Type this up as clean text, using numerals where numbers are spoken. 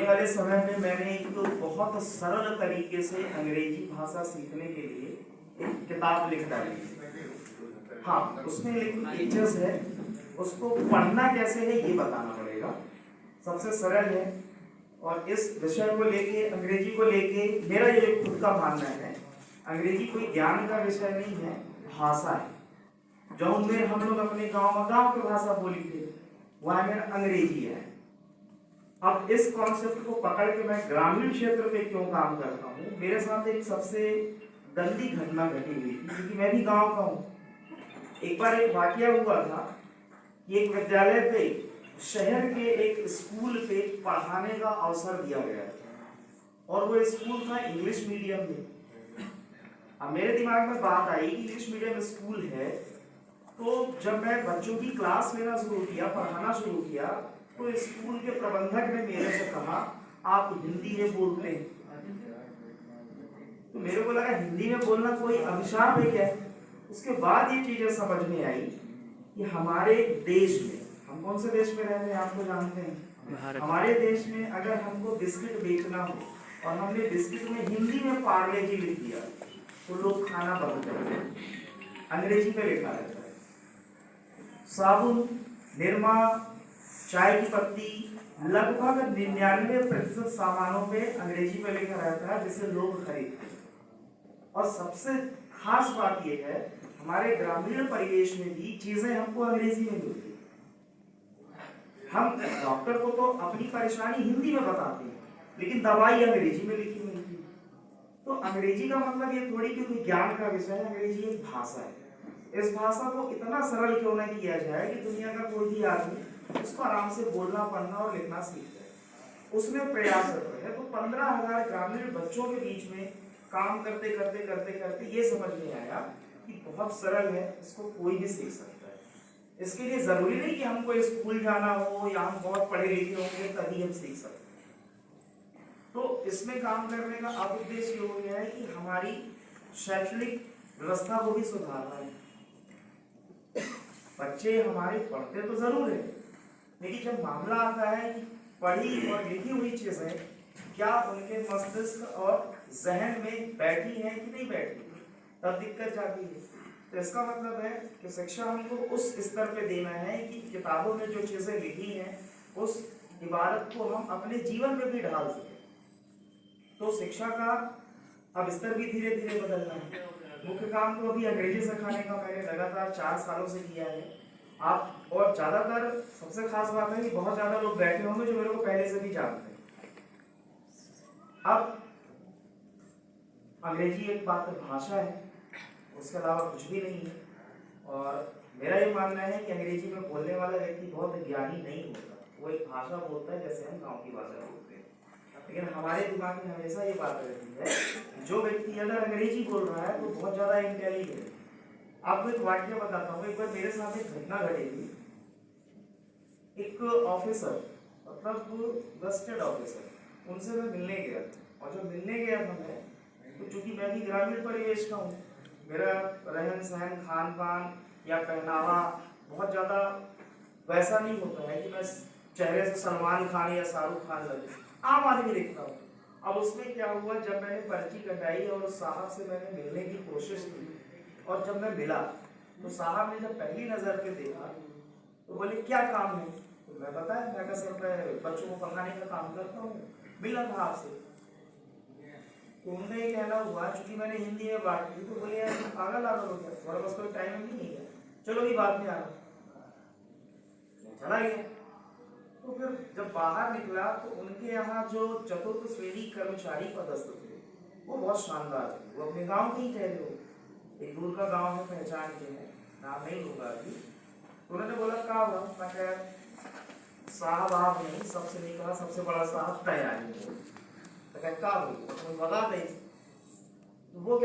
वाले समय में मैंने एक बहुत सरल तरीके से अंग्रेजी भाषा सीखने के लिए एक किताब लिख डाली। हाँ, उसमें लेकिन पेजेस है, उसको पढ़ना कैसे है ये बताना पड़ेगा। सबसे सरल है और इस विषय को लेके, अंग्रेजी को लेके मेरा ये खुद का मानना है, अंग्रेजी कोई ज्ञान का विषय नहीं है, भाषा है। जो में हम लोग अपने गांव में गांव की भाषा बोली थे, वहां में अंग्रेजी है। अब इस कॉन्सेप्ट को पकड़ के मैं ग्रामीण क्षेत्र पे क्यों काम करता हूँ, मेरे साथ एक सबसे गंदी घटना घटी हुई थी, क्योंकि मैं भी गांव का हूँ। एक बार एक वाकया हुआ था कि एक विद्यालय पे, शहर के एक स्कूल पे पढ़ाने का अवसर दिया गया था और वो स्कूल था इंग्लिश मीडियम में। अब मेरे दिमाग में बात आई कि इंग्लिश मीडियम स्कूल है, तो जब मैं बच्चों की क्लास लेना शुरू किया, पढ़ाना शुरू किया, तो स्कूल के प्रबंधक ने मेरे से कहा आप हिंदी में बोलते हैं। तो मेरे को लगा हिंदी में बोलना कोई अभिशाप है क्या। उसके बाद ये चीजें समझ में आई कि हमारे देश में, हम कौन से देश में रहते हैं आपको जानते हैं, हमारे देश में अगर हमको बिस्किट बेचना हो और हमने बिस्किट में हिंदी में पार्ले जी लिख दिया तो लोग खाना बंद कर देते। अंग्रेजी में लिखा रहता है साबुन, निरमा, चाय की पत्ती, लगभग 99% सामानों पे अंग्रेजी में लिखा रहता है जिसे लोग खरीदते हैं। और सबसे खास बात यह है, हमारे ग्रामीण परिवेश में भी चीजें हमको अंग्रेजी में मिलती है। हम डॉक्टर को तो अपनी परेशानी हिंदी में बताते हैं, लेकिन दवाई अंग्रेजी में लिखी मिलती है। तो अंग्रेजी का मतलब ये थोड़ी कि कोई ज्ञान का विषय है, अंग्रेजी एक भाषा है। इस भाषा को इतना सरल क्यों ना किया जाए कि दुनिया का कोई भी आदमी उसको आराम से बोलना, पढ़ना और लिखना सीख जाए। उसमें प्रयासरत है। तो 15,000 ग्रामीण बच्चों के बीच में काम करते करते करते करते ये समझ में आया कि बहुत सरल है, इसको कोई भी सीख सकता है। इसके लिए जरूरी नहीं कि हमको स्कूल जाना हो या हम बहुत पढ़े लिखे होंगे तभी हम सीख सकते हैं। तो इसमें काम करने का अब उद्देश्य ये हो गया है कि हमारी शैक्षणिक व्यवस्था को भी सुधारना है। बच्चे हमारे पढ़ते तो जरूर है, लेकिन जब मामला आता है कि पढ़ी और लिखी हुई चीजें क्या उनके मस्तिष्क और जहन में बैठी हैं कि नहीं बैठी, तब दिक्कत जाती है। तो इसका मतलब है कि शिक्षा हमको उस स्तर पे देना है कि किताबों में जो चीजें लिखी हैं उस इबारत को हम अपने जीवन में भी ढाल सकें। तो शिक्षा का अब स्तर भी धीरे धीरे बदलना है। मुख्य काम तो अभी अंग्रेजी सिखाने का मैंने लगातार 4 सालों से किया है। आप और ज्यादातर सबसे खास बात है कि बहुत ज्यादा लोग बैठे होंगे जो मेरे को पहले से भी जानते हैं। अब अंग्रेजी एक मात्र भाषा है, उसके अलावा कुछ भी नहीं है। और मेरा ये मानना है कि अंग्रेजी में बोलने वाला व्यक्ति बहुत ज्ञानी नहीं होता, वो एक भाषा बोलता है जैसे हम गाँव की भाषा बोलते हैं। लेकिन हमारे दिमाग में हमेशा ये बात रहती है जो व्यक्ति अगर अंग्रेजी बोल रहा है तो बहुत ज्यादा इंटेलिजेंट है। आपको एक वाक्य बताता हूँ। एक बार मेरे साथ एक घटना घटी थी। एक ऑफिसर, मतलब गस्टेड ऑफिसर, उनसे मैं मिलने गया और जब मिलने गया था मैं, तो चूंकि मैं भी ग्रामीण परिवेश का हूँ, मेरा रहन सहन, खान पान या पहनावा बहुत ज्यादा वैसा नहीं होता है कि मैं चेहरे से सलमान खान या शाहरुख खान लगे, आम आदमी दिखता हूँ। अब उसमें क्या हुआ, जब मैंने पर्ची कटाई और साहब से मैंने मिलने की कोशिश की और जब मैं मिला तो साहब ने जब पहली नजर पे देखा तो बोले क्या काम है। तो मैं बताया, मैं सर मैं बच्चों को पढ़ाने का काम करता हूँ, मिला था आपसे। तो उनका ये कहना हुआ, चूंकि मैंने हिंदी में बात की, तो बोले यार पागल आगल हो गया, तुम्हारे पास कोई टाइम नहीं है, चलो ये बात में आ रहा, चला गया। तो फिर जब बाहर निकला तो उनके यहाँ जो चतुर्थ श्रेणी कर्मचारी पदस्थ थे वो बहुत शानदार थे। वो अपने गांव के ही ठहरे हो, एक दूर का गांव है, पहचान के है, नाम नहीं होगा अभी। तो उन्होंने बोला क्या हुआ, मैं कह साहब आप नहीं, सबसे नहीं कहा, सबसे बड़ा साहब तैयारी हो, तो क्या हुई, बता दें। तो वो